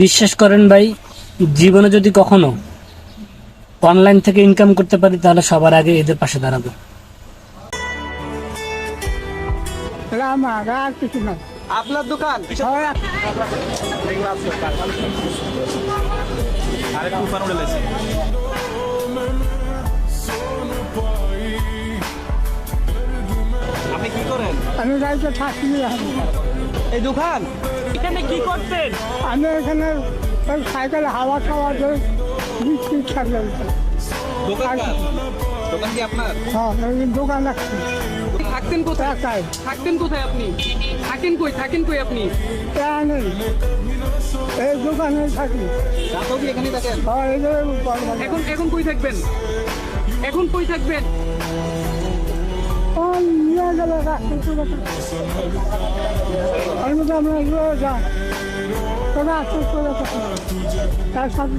বিশ্বাস করেন ভাই, জীবনে যদি কখনো অনলাইন থেকে ইনকাম করতে পারি তাহলে সবার আগে এদের পাশে দাঁড়াবো। আমার আর কিছু না। আপনার দোকান আপনি কি করেন? আমি গাড়িতে থাকি। এই দোকান এখানে কি করতেন? আমি এখানে ওই সাইকেল হাওয়া খাওয়া দিয়ে বিস্কুট থাকলে দোকান দোকান কি আপনার? হ্যাঁ এই দোকান রাখছি। থাকতেন কোথায়? একাই থাকতেন কোথায় আপনি? থাকেন কই আপনি? নেই, এই দোকানে থাকি। রাতও কি এখানেই থাকেন? হ্যাঁ এই যে এখন কই থাকবেন? এখন কই থাকবেন? নিয়ে গেলে রাখতে আমি তো আমরা যাই তোরা আসতে চলে তার সাথে